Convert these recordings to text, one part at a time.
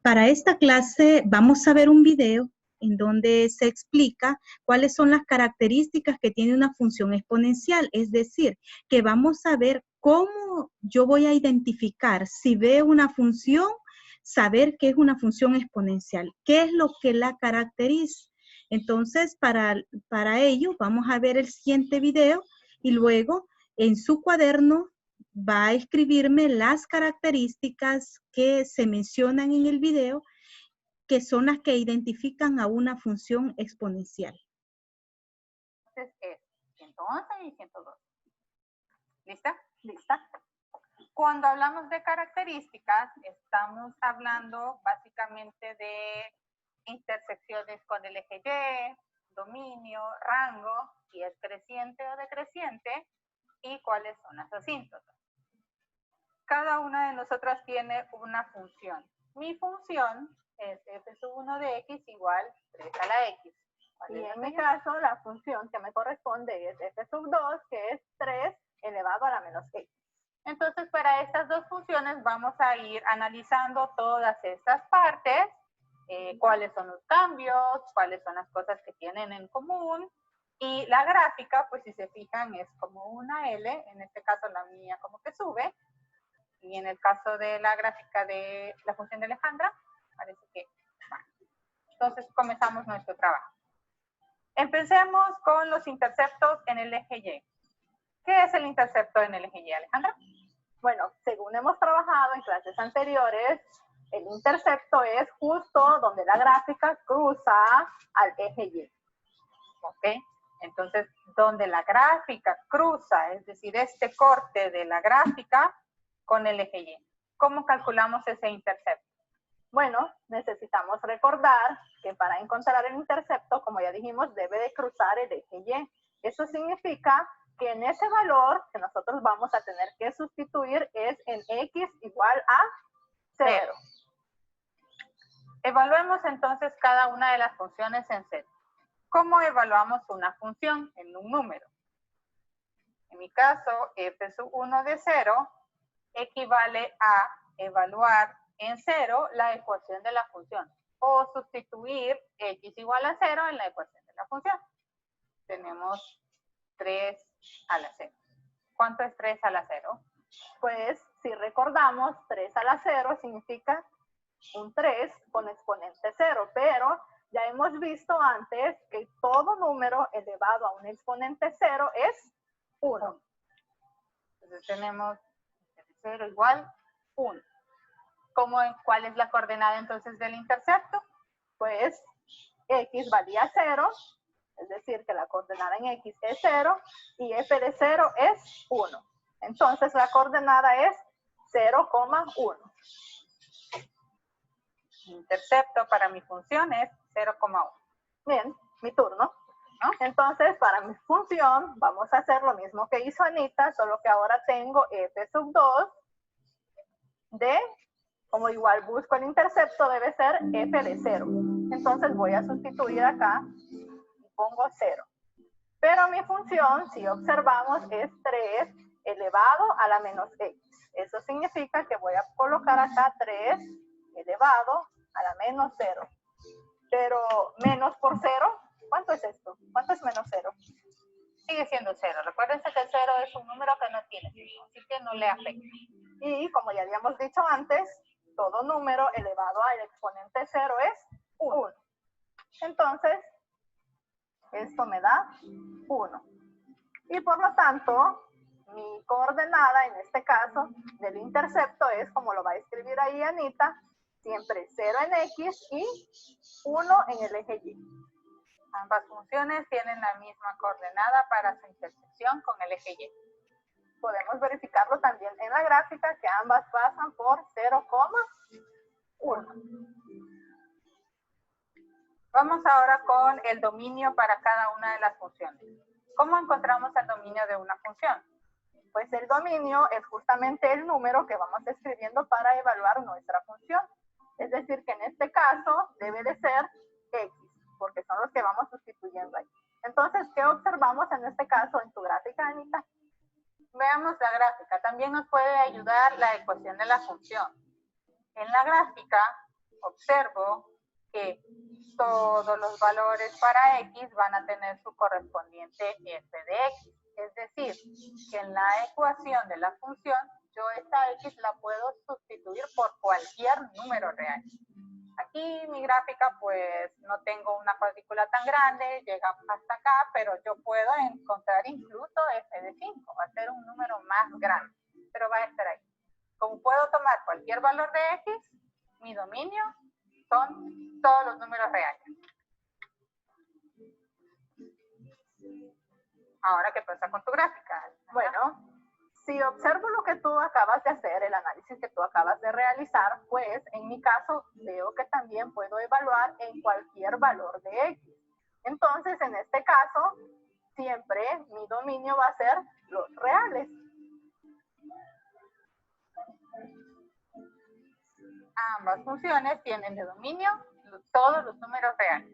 Para esta clase vamos a ver un video en donde se explica cuáles son las características que tiene una función exponencial. Es decir, que vamos a ver cómo yo voy a identificar si veo una función, saber qué es una función exponencial, qué es lo que la caracteriza. Entonces, para ello, vamos a ver el siguiente video y luego en su cuaderno va a escribirme las características que se mencionan en el video, que son las que identifican a una función exponencial. Entonces es 111 y 102. ¿Lista? ¿Lista? Cuando hablamos de características, estamos hablando básicamente de intersecciones con el eje Y, dominio, rango, si es creciente o decreciente, y cuáles son las asíntotas. Cada una de nosotras tiene una función. Mi función es f sub 1 de x igual 3 a la x. Y en mi caso, la función que me corresponde es f sub 2, que es 3 elevado a la menos x. Entonces, para estas dos funciones vamos a ir analizando todas estas partes, cuáles son los cambios, cuáles son las cosas que tienen en común. Y la gráfica, pues si se fijan, es como una L, en este caso la mía como que sube, y en el caso de la gráfica de la función de Alejandra, parece que baja. Entonces, comenzamos nuestro trabajo. Empecemos con los interceptos en el eje Y. ¿Qué es el intercepto en el eje Y, Alejandra? Bueno, según hemos trabajado en clases anteriores, el intercepto es justo donde la gráfica cruza al eje Y. ¿Ok? Entonces, donde la gráfica cruza, es decir, este corte de la gráfica con el eje Y. ¿Cómo calculamos ese intercepto? Bueno, necesitamos recordar que para encontrar el intercepto, como ya dijimos, debe de cruzar el eje Y. Eso significa que en ese valor que nosotros vamos a tener que sustituir es en x igual a 0. Evaluemos entonces cada una de las funciones en serio. ¿Cómo evaluamos una función en un número? En mi caso, f sub 1 de 0 equivale a evaluar en 0 la ecuación de la función o sustituir x igual a 0 en la ecuación de la función. Tenemos 3 a la 0. ¿Cuánto es 3 a la 0? Pues si recordamos, 3 a la 0 significa un 3 con exponente 0, pero ya hemos visto antes que todo número elevado a un exponente 0 es 1. Entonces tenemos 0 igual 1. ¿Cuál es la coordenada entonces del intercepto? Pues x valía 0, es decir, que la coordenada en x es 0 y f de 0 es 1. Entonces la coordenada es 0,1. El intercepto para mi función es 0,1. Bien, mi turno. ¿No? Entonces, para mi función, vamos a hacer lo mismo que hizo Anita, solo que ahora tengo f sub 2 de, como igual busco el intercepto, debe ser f de 0. Entonces voy a sustituir acá y pongo 0. Pero mi función, si observamos, es 3 elevado a la menos x. Eso significa que voy a colocar acá 3 elevado a la menos 0. Pero menos por 0, ¿cuánto es esto? ¿Cuánto es menos 0? Sigue siendo 0. Recuérdense que el 0 es un número que no tiene signo, así que no le afecta. Y como ya habíamos dicho antes, todo número elevado al exponente 0 es 1. Entonces, esto me da 1. Y por lo tanto, mi coordenada, en este caso, del intercepto es, como lo va a escribir ahí Anita, siempre 0 en x y 1 en el eje Y. Ambas funciones tienen la misma coordenada para su intersección con el eje Y. Podemos verificarlo también en la gráfica, que ambas pasan por 0,1. Vamos ahora con el dominio para cada una de las funciones. ¿Cómo encontramos el dominio de una función? Pues el dominio es justamente el número que vamos escribiendo para evaluar nuestra función. Es decir, que en este caso debe de ser x, porque son los que vamos sustituyendo ahí. Entonces, ¿qué observamos en este caso en tu gráfica, Anita? Veamos la gráfica. También nos puede ayudar la ecuación de la función. En la gráfica observo que todos los valores para X van a tener su correspondiente f de X. Es decir, que en la ecuación de la función, yo esta X la puedo sustituir por cualquier número real. Aquí mi gráfica, pues, no tengo una partícula tan grande, llega hasta acá, pero yo puedo encontrar incluso f de 5, va a ser un número más grande, pero va a estar ahí. Como puedo tomar cualquier valor de X, mi dominio son todos los números reales. Ahora, ¿qué pasa con tu gráfica? Bueno, si observo lo que tú acabas de hacer, el análisis que tú acabas de realizar, pues en mi caso veo que también puedo evaluar en cualquier valor de X. Entonces, en este caso, siempre mi dominio va a ser los reales. Ambas funciones tienen de dominio todos los números reales.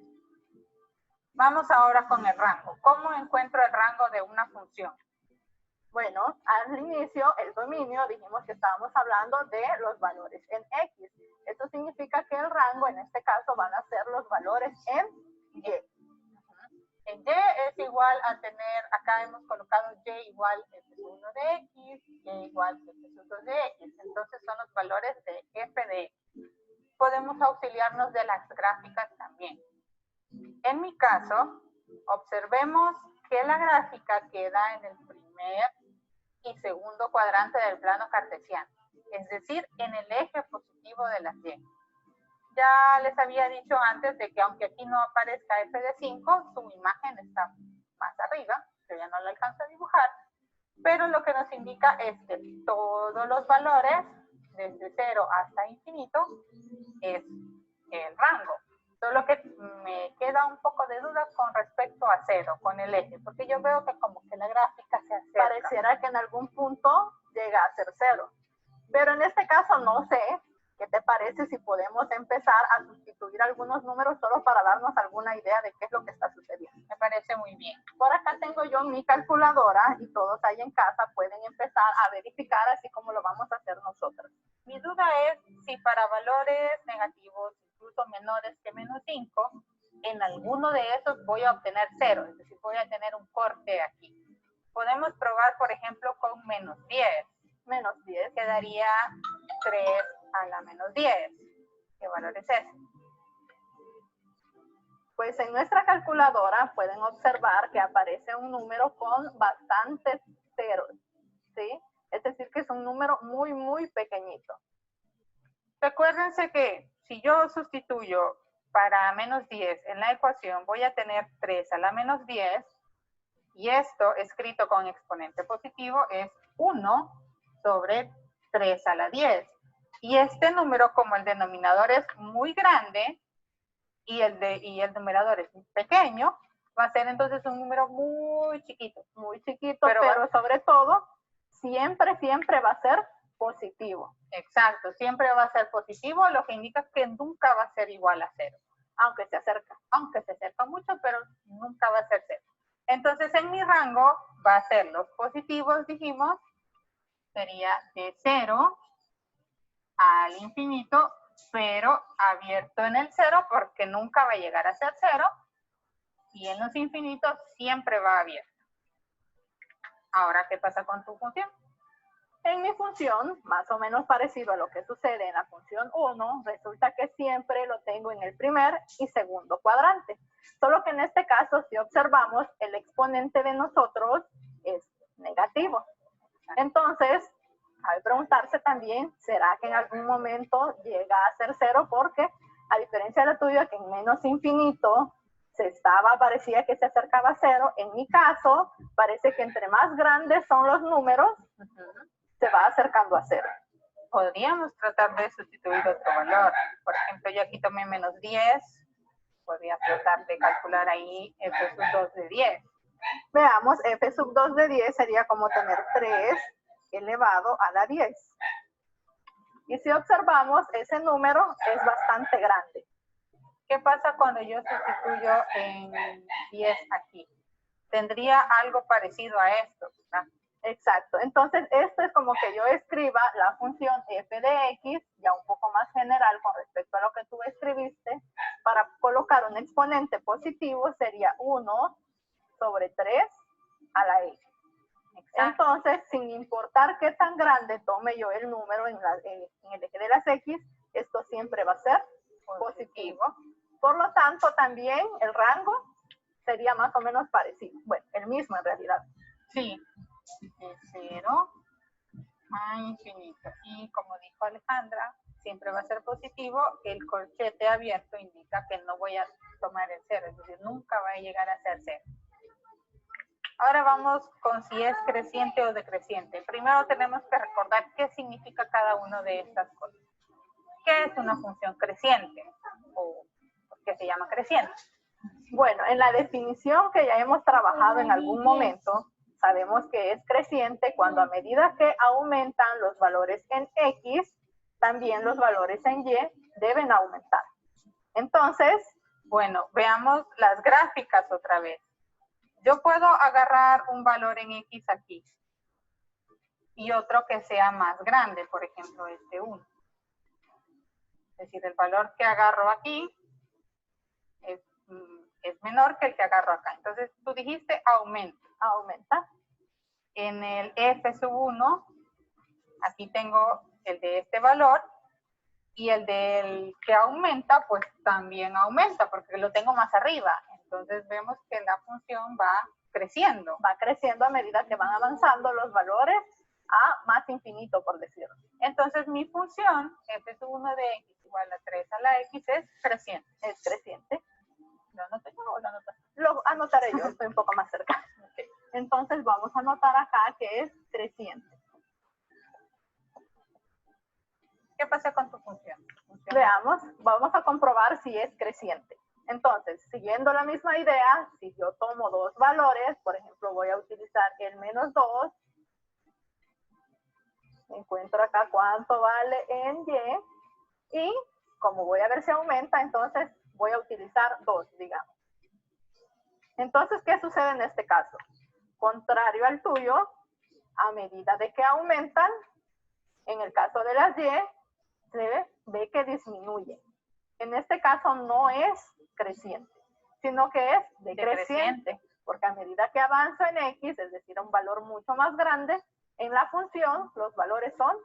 Vamos ahora con el rango. ¿Cómo encuentro el rango de una función? Bueno, al inicio, el dominio, dijimos que estábamos hablando de los valores en X. Esto significa que el rango, en este caso, van a ser los valores en Y. En Y es igual a tener, acá hemos colocado Y igual f1 de X, Y igual f2 de X. Entonces son los valores de f de X. Podemos auxiliarnos de las gráficas también. En mi caso, observemos que la gráfica queda en el primer y segundo cuadrante del plano cartesiano, es decir, en el eje positivo de las Y. Ya les había dicho antes de que aunque aquí no aparezca f de 5, su imagen está más arriba, yo ya no la alcanzo a dibujar, pero lo que nos indica es que todos los valores, desde 0 hasta infinito, es el rango. Solo que me queda un poco de duda con respecto a 0, con el eje, porque yo veo que como que la gráfica se acerca. Pareciera que en algún punto llega a ser 0. Pero en este caso no sé, ¿qué te parece si podemos empezar a sustituir algunos números solo para darnos alguna idea de qué es lo que está sucediendo? Me parece muy bien. Por acá tengo yo mi calculadora y todos ahí en casa pueden empezar a verificar así como lo vamos a hacer nosotros. Mi duda es si para valores negativos, incluso menores que menos 5, en alguno de esos voy a obtener 0, es decir, voy a tener un corte aquí. Podemos probar, por ejemplo, con menos 10. Menos 10. Quedaría 3 a la menos 10. ¿Qué valor es ese? Pues en nuestra calculadora pueden observar que aparece un número con bastantes ceros, ¿sí? Es decir, que es un número muy, muy pequeñito. Recuérdense que si yo sustituyo para menos 10 en la ecuación, voy a tener 3 a la menos 10, y esto escrito con exponente positivo es 1 sobre 3 a la 10. Y este número, como el denominador es muy grande y el numerador es pequeño, va a ser entonces un número muy chiquito. Muy chiquito, pero sobre todo, siempre va a ser positivo. Exacto, siempre va a ser positivo, lo que indica que nunca va a ser igual a 0. Aunque se acerca. Aunque se acerca mucho, pero nunca va a ser 0. Entonces, en mi rango va a ser los positivos, dijimos, sería de 0 al infinito, pero abierto en el 0 porque nunca va a llegar a ser 0, y en los infinitos siempre va abierto. Ahora, ¿qué pasa con tu función? En mi función, más o menos parecido a lo que sucede en la función 1, resulta que siempre lo tengo en el primer y segundo cuadrante. Solo que en este caso, si observamos, el exponente de nosotros es negativo. Entonces, hay que preguntarse también, ¿será que en algún momento llega a ser 0? Porque, a diferencia de la tuya, que en menos infinito parecía que se acercaba a 0, en mi caso, parece que entre más grandes son los números, se va acercando a 0. Podríamos tratar de sustituir otro valor. Por ejemplo, yo aquí tomé menos 10. Podría tratar de calcular ahí f sub 2 de 10. Veamos, f sub 2 de 10 sería como tener 3 elevado a la 10. Y si observamos, ese número es bastante grande. ¿Qué pasa cuando yo sustituyo en 10 aquí? Tendría algo parecido a esto, ¿verdad? Exacto. Entonces, esto es como que yo escriba la función f de x, ya un poco más general con respecto a lo que tú escribiste. Para colocar un exponente positivo sería 1 sobre 3 a la x. Exacto. Entonces, sin importar qué tan grande tome yo el número en el eje de las x, esto siempre va a ser positivo. Por lo tanto, también el rango sería más o menos parecido. Bueno, el mismo en realidad. Sí, de 0 a infinito. Y como dijo Alejandra, siempre va a ser positivo. El corchete abierto indica que no voy a tomar el 0, es decir, nunca va a llegar a ser 0. Ahora vamos con si es creciente o decreciente. Primero tenemos que recordar qué significa cada una de estas cosas. ¿Qué es una función creciente? ¿O por qué se llama creciente? Bueno, en la definición que ya hemos trabajado en algún momento, sabemos que es creciente cuando a medida que aumentan los valores en X, también los valores en Y deben aumentar. Entonces, bueno, veamos las gráficas otra vez. Yo puedo agarrar un valor en X aquí y otro que sea más grande, por ejemplo, este 1. Es decir, el valor que agarro aquí es menor que el que agarro acá. Entonces, tú dijiste aumenta. Aumenta. En el f sub 1, aquí tengo el de este valor y el del que aumenta, pues también aumenta porque lo tengo más arriba. Entonces, vemos que la función va creciendo. Va creciendo a medida que van avanzando los valores a más infinito, por decirlo. Entonces, mi función, f sub 1 de x igual a 3 a la x, es creciente. Es creciente. ¿Lo anoté yo o lo anotas? Lo anotaré yo, estoy un poco más cerca. Okay. Entonces, vamos a anotar acá que es creciente. ¿Qué pasa con tu función? Veamos, vamos a comprobar si es creciente. Entonces, siguiendo la misma idea, si yo tomo dos valores, por ejemplo, voy a utilizar el menos 2, encuentro acá cuánto vale en Y, y como voy a ver si aumenta, entonces voy a utilizar 2, digamos. Entonces, ¿qué sucede en este caso? Contrario al tuyo, a medida de que aumentan, en el caso de las Y, se ve que disminuye. En este caso no es creciente, sino que es decreciente, porque a medida que avanzo en X, es decir, un valor mucho más grande, en la función los valores son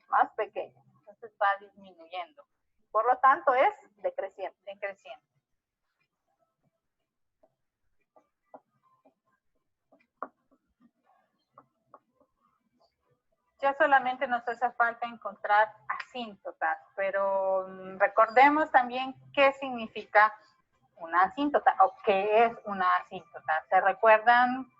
más pequeños. Entonces va disminuyendo. Por lo tanto, es decreciente. Decreciente. Ya solamente nos hace falta encontrar asíntotas, pero recordemos también qué significa una asíntota o qué es una asíntota. ¿Se recuerdan?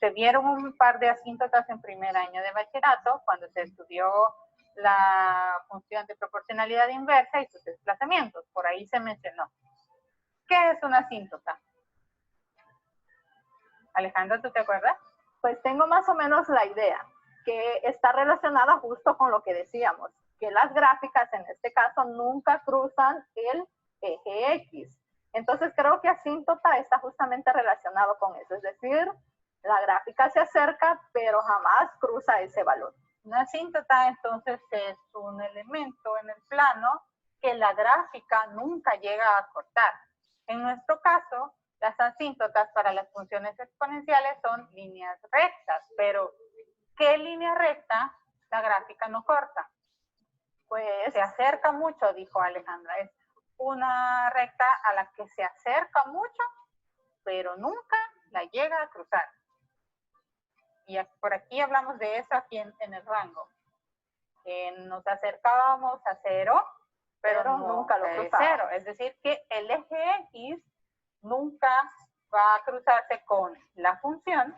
Se vieron un par de asíntotas en primer año de bachillerato cuando se estudió la función de proporcionalidad inversa y sus desplazamientos. Por ahí se mencionó. ¿Qué es una asíntota? Alejandra, ¿tú te acuerdas? Pues tengo más o menos la idea, que está relacionada justo con lo que decíamos, que las gráficas en este caso nunca cruzan el eje X. Entonces creo que asíntota está justamente relacionado con eso, es decir, la gráfica se acerca, pero jamás cruza ese valor. Una asíntota entonces es un elemento en el plano que la gráfica nunca llega a cortar. En nuestro caso, las asíntotas para las funciones exponenciales son líneas rectas, pero ¿qué línea recta la gráfica no corta? Pues se acerca mucho, dijo Alejandra. Es una recta a la que se acerca mucho, pero nunca la llega a cruzar. Y por aquí hablamos de eso aquí en el rango. Nos acercábamos a 0, pero nunca lo cruzamos. 0. Es decir, que el eje X nunca va a cruzarse con la función.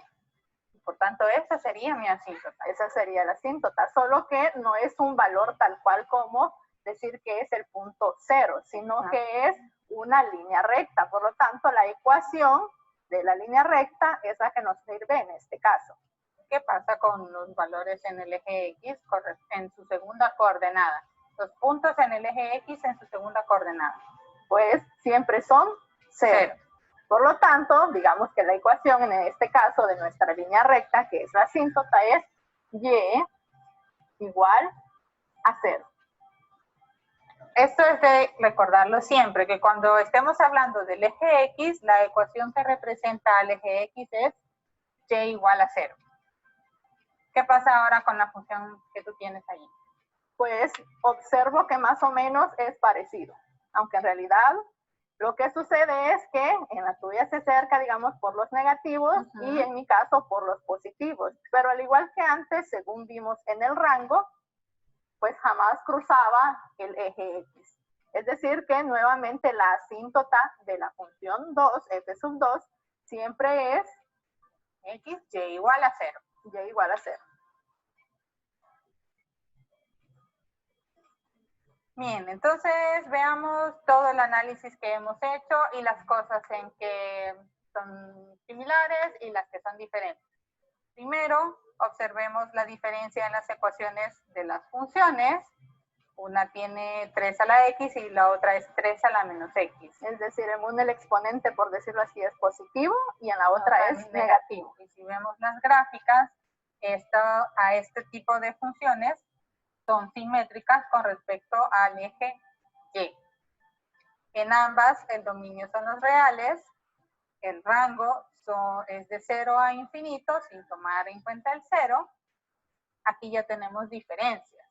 Por tanto, esa sería mi asíntota. Esa sería la asíntota, solo que no es un valor tal cual como decir que es el punto 0, sino que es una línea recta. Por lo tanto, la ecuación de la línea recta es la que nos sirve en este caso. ¿Qué pasa con los valores en el eje X en su segunda coordenada? Los puntos en el eje X en su segunda coordenada. Pues siempre son 0. Por lo tanto, digamos que la ecuación en este caso de nuestra línea recta, que es la asíntota, es y igual a 0. Esto es de recordarlo siempre, que cuando estemos hablando del eje X, la ecuación que representa al eje X es y igual a 0. ¿Qué pasa ahora con la función que tú tienes allí? Pues observo que más o menos es parecido, aunque en realidad lo que sucede es que en la tuya se acerca, digamos, por los negativos y en mi caso por los positivos. Pero al igual que antes, según vimos en el rango, pues jamás cruzaba el eje X. Es decir, que nuevamente la asíntota de la función 2, f sub 2, siempre es X, y igual a 0. Y igual a 0. Bien, entonces veamos todo el análisis que hemos hecho y las cosas en que son similares y las que son diferentes. Primero, observemos la diferencia en las ecuaciones de las funciones. Una tiene 3 a la x y la otra es 3 a la menos x. Es decir, en una el exponente, por decirlo así, es positivo y en la otra es negativo. Y si vemos las gráficas, a este tipo de funciones son simétricas con respecto al eje Y. En ambas, el dominio son los reales, el rango es de 0 a infinito, sin tomar en cuenta el 0. Aquí ya tenemos diferencias.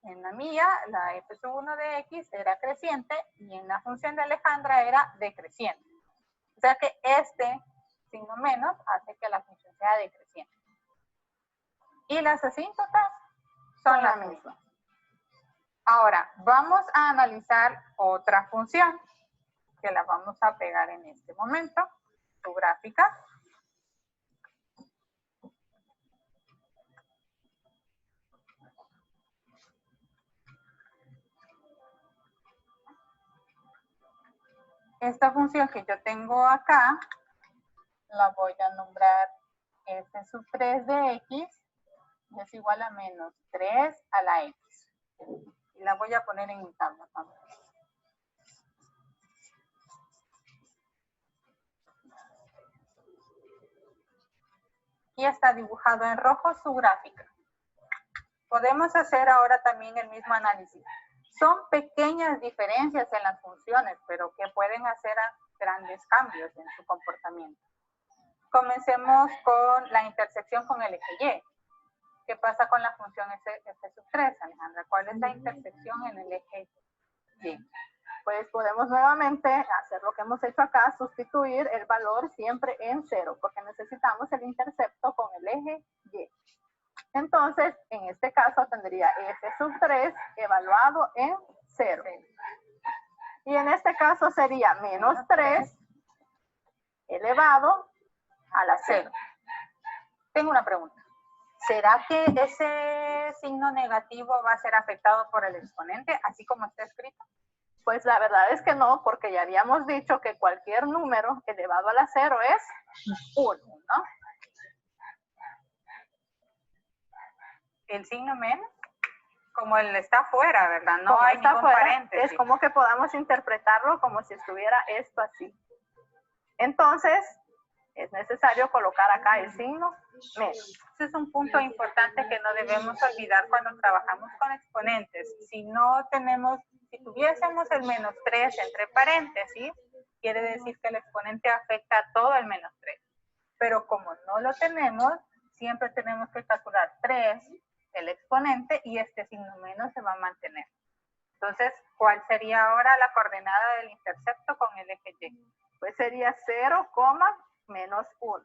En la mía, la f sub 1 de x era creciente y en la función de Alejandra era decreciente. O sea que este signo menos hace que la función sea decreciente. Y las asíntotas son las mismas. Ahora, vamos a analizar otra función que la vamos a pegar en este momento, su gráfica. Esta función que yo tengo acá, la voy a nombrar f sub 3 de x es igual a menos 3 a la x. Y la voy a poner en mi tabla también. Aquí está dibujado en rojo su gráfica. Podemos hacer ahora también el mismo análisis. Son pequeñas diferencias en las funciones, pero que pueden hacer grandes cambios en su comportamiento. Comencemos con la intersección con el eje Y. ¿Qué pasa con la función f sub 3, Alejandra? ¿Cuál es la intersección en el eje Y? Pues podemos nuevamente hacer lo que hemos hecho acá, sustituir el valor siempre en 0, porque necesitamos el intercepto con el eje Y. Entonces, en este caso tendría f sub 3 evaluado en 0. Y en este caso sería menos 3 elevado a la 0. Tengo una pregunta. ¿Será que ese signo negativo va a ser afectado por el exponente, así como está escrito? Pues la verdad es que no, porque ya habíamos dicho que cualquier número elevado a la 0 es 1, ¿no? El signo menos, como él está fuera, ¿verdad? No hay ningún paréntesis. Es como que podamos interpretarlo como si estuviera esto así. Entonces, es necesario colocar acá el signo menos. Ese es un punto importante que no debemos olvidar cuando trabajamos con exponentes. Si tuviésemos el menos 3 entre paréntesis, quiere decir que el exponente afecta a todo el menos 3. Pero como no lo tenemos, siempre tenemos que calcular 3, el exponente, y este signo menos se va a mantener. Entonces, ¿cuál sería ahora la coordenada del intercepto con el eje Y? Pues sería 0, menos 1.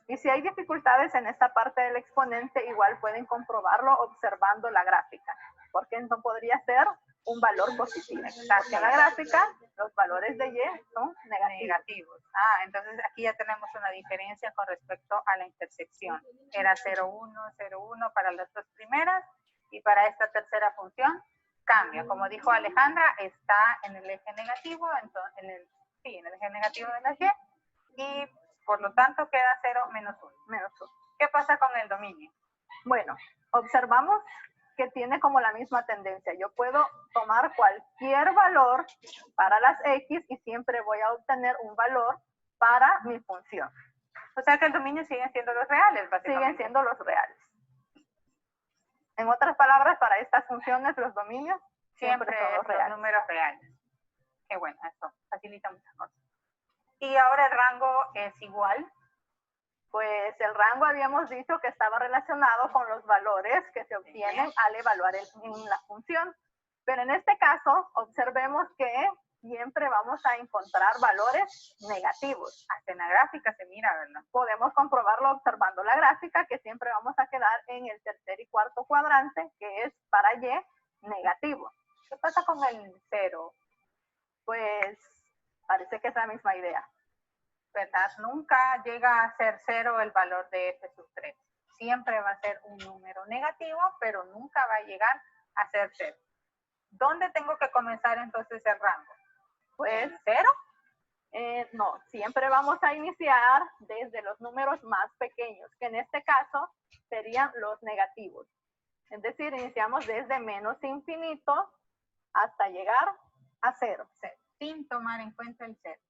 Y si hay dificultades en esta parte del exponente, igual pueden comprobarlo observando la gráfica, porque no podría ser un valor positivo. Porque en la gráfica los valores de Y son negativos. Entonces aquí ya tenemos una diferencia con respecto a la intersección. Era 0, 1, 0, 1 para las dos primeras, y para esta tercera función cambia. Como dijo Alejandra, está en el eje negativo, entonces, en el eje negativo de la Y, y por lo tanto queda 0 menos 1. Menos 1. ¿Qué pasa con el dominio? Bueno, observamos que tiene como la misma tendencia. Yo puedo tomar cualquier valor para las X y siempre voy a obtener un valor para mi función. O sea que el dominio siguen siendo los reales, básicamente. Siguen siendo los reales. En otras palabras, para estas funciones, los dominios siempre son los reales. Los números reales. Qué bueno, eso facilita muchas cosas. Y ahora el rango es igual. Pues el rango habíamos dicho que estaba relacionado con los valores que se obtienen al evaluar en la función. Pero en este caso, observemos que siempre vamos a encontrar valores negativos. Hasta en la gráfica se mira, ¿verdad? Podemos comprobarlo observando la gráfica, que siempre vamos a quedar en el tercer y cuarto cuadrante, que es para Y negativo. ¿Qué pasa con el 0? Pues parece que es la misma idea. ¿Verdad? Nunca llega a ser 0 el valor de f sub 3. Siempre va a ser un número negativo, pero nunca va a llegar a ser 0. ¿Dónde tengo que comenzar entonces el rango? Pues, ¿0? No, siempre vamos a iniciar desde los números más pequeños, que en este caso serían los negativos. Es decir, iniciamos desde menos infinito hasta llegar a 0. Sin tomar en cuenta el 0.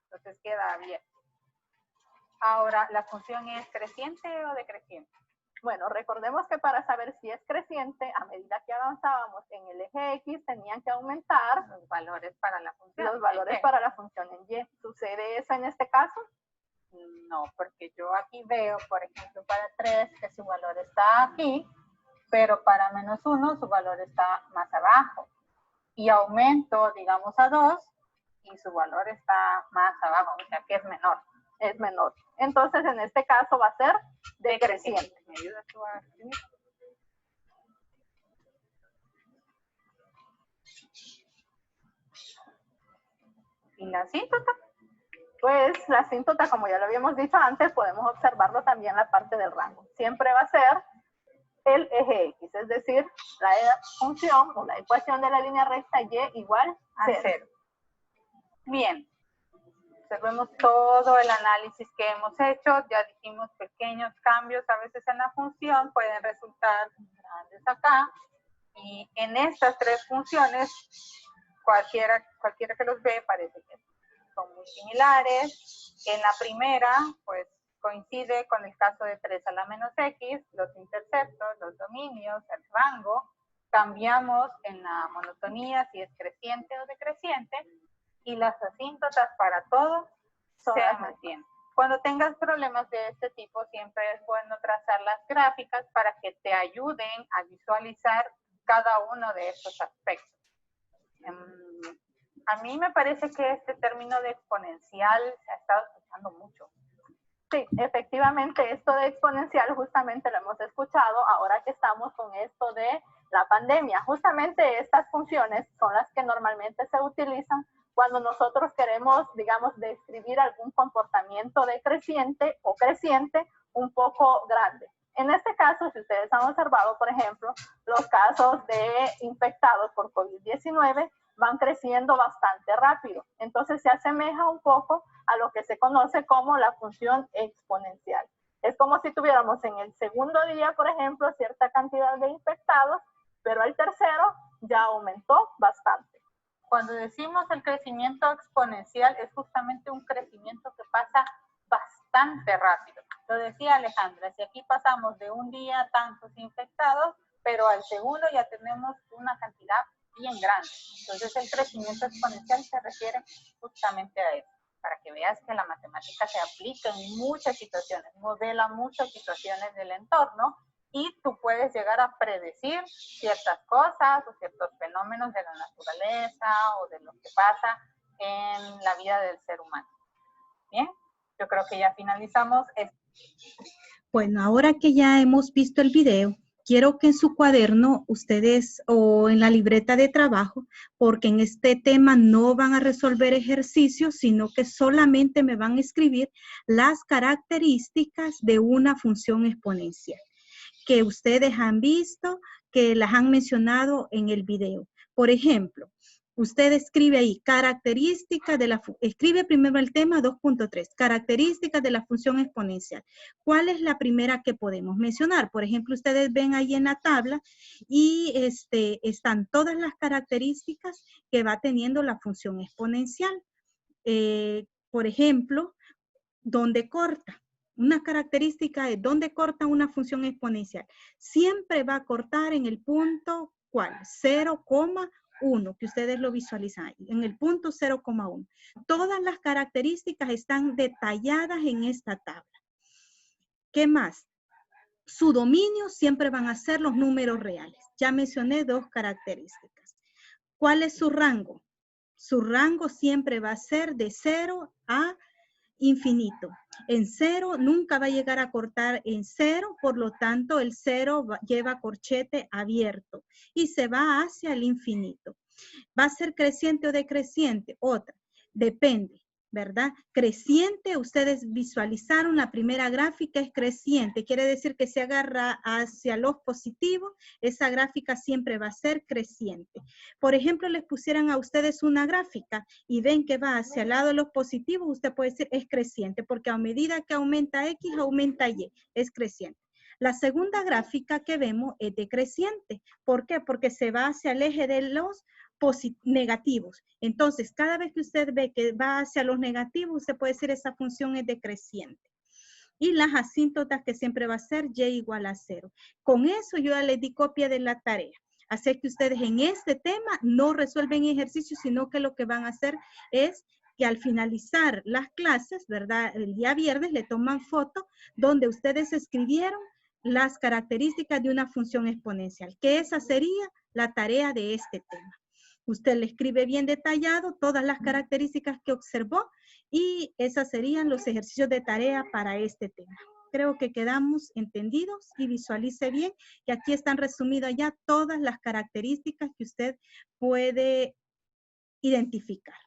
Entonces queda abierto. Ahora, ¿la función es creciente o decreciente? Bueno, recordemos que para saber si es creciente, a medida que avanzábamos en el eje X, tenían que aumentar los valores para la función. Los valores para la función en Y. ¿Sucede eso en este caso? No, porque yo aquí veo, por ejemplo, para 3, que su valor está aquí, pero para menos 1, su valor está más abajo. Y aumento, digamos, a 2, y su valor está más abajo, o sea que es menor. Es menor. Entonces, en este caso va a ser decreciente. ¿Me ayudas tú a escribir? ¿Y la asíntota? Pues la asíntota, como ya lo habíamos dicho antes, podemos observarlo también en la parte del rango. Siempre va a ser el eje X, es decir, la función o la ecuación de la línea recta Y igual a 0. Bien. Observemos todo el análisis que hemos hecho. Ya dijimos pequeños cambios a veces en la función pueden resultar grandes acá. Y en estas tres funciones, cualquiera que los ve parece que son muy similares. En la primera, pues coincide con el caso de 3 a la menos x, los interceptos, los dominios, el rango. Cambiamos en la monotonía si es creciente o decreciente. Y las asíntotas para todo se mantienen. Cuando tengas problemas de este tipo, siempre es bueno trazar las gráficas para que te ayuden a visualizar cada uno de estos aspectos. A mí me parece que este término de exponencial se ha estado escuchando mucho. Sí, efectivamente, esto de exponencial justamente lo hemos escuchado ahora que estamos con esto de la pandemia. Justamente estas funciones son las que normalmente se utilizan cuando nosotros queremos, digamos, describir algún comportamiento decreciente o creciente un poco grande. En este caso, si ustedes han observado, por ejemplo, los casos de infectados por COVID-19 van creciendo bastante rápido. Entonces, se asemeja un poco a lo que se conoce como la función exponencial. Es como si tuviéramos en el segundo día, por ejemplo, cierta cantidad de infectados, pero el tercero ya aumentó bastante. Cuando decimos el crecimiento exponencial, es justamente un crecimiento que pasa bastante rápido. Lo decía Alejandra, si aquí pasamos de un día tantos infectados, pero al segundo ya tenemos una cantidad bien grande. Entonces el crecimiento exponencial se refiere justamente a eso, para que veas que la matemática se aplica en muchas situaciones, modela muchas situaciones del entorno, y tú puedes llegar a predecir ciertas cosas o ciertos fenómenos de la naturaleza o de lo que pasa en la vida del ser humano. Bien, yo creo que ya finalizamos esto. Bueno, ahora que ya hemos visto el video, quiero que en su cuaderno ustedes o en la libreta de trabajo, porque en este tema no van a resolver ejercicios, sino que solamente me van a escribir las características de una función exponencial que ustedes han visto, que las han mencionado en el video. Por ejemplo, Usted escribe ahí, características de la, escribe primero el tema 2.3, características de la función exponencial. ¿Cuál es la primera que podemos mencionar? Por ejemplo, ustedes ven ahí en la tabla y están todas las características que va teniendo la función exponencial. Por ejemplo, ¿dónde corta? Una característica es dónde corta una función exponencial. Siempre va a cortar en el punto, ¿cuál? 0,1, que ustedes lo visualizan ahí, en el punto 0,1. Todas las características están detalladas en esta tabla. ¿Qué más? Su dominio siempre van a ser los números reales. Ya mencioné dos características. ¿Cuál es su rango? Su rango siempre va a ser de 0 a infinito. En 0 nunca va a llegar a cortar en 0, por lo tanto el 0 lleva corchete abierto y se va hacia el infinito. ¿Va a ser creciente o decreciente? Otra, depende, ¿verdad? Creciente, ustedes visualizaron la primera gráfica es creciente, quiere decir que se agarra hacia los positivos, esa gráfica siempre va a ser creciente. Por ejemplo, les pusieran a ustedes una gráfica y ven que va hacia el lado de los positivos, usted puede decir es creciente, porque a medida que aumenta X, aumenta Y, es creciente. La segunda gráfica que vemos es decreciente. ¿Por qué? Porque se va hacia el eje de los negativos. Entonces, cada vez que usted ve que va hacia los negativos, usted puede decir esa función es decreciente. Y las asíntotas que siempre va a ser y igual a 0. Con eso yo ya les di copia de la tarea. Así que ustedes en este tema no resuelven ejercicios, sino que lo que van a hacer es que al finalizar las clases, ¿verdad? El día viernes le toman foto donde ustedes escribieron las características de una función exponencial, que esa sería la tarea de este tema. Usted le escribe bien detallado todas las características que observó y esos serían los ejercicios de tarea para este tema. Creo que quedamos entendidos y visualice bien que aquí están resumidas ya todas las características que usted puede identificar.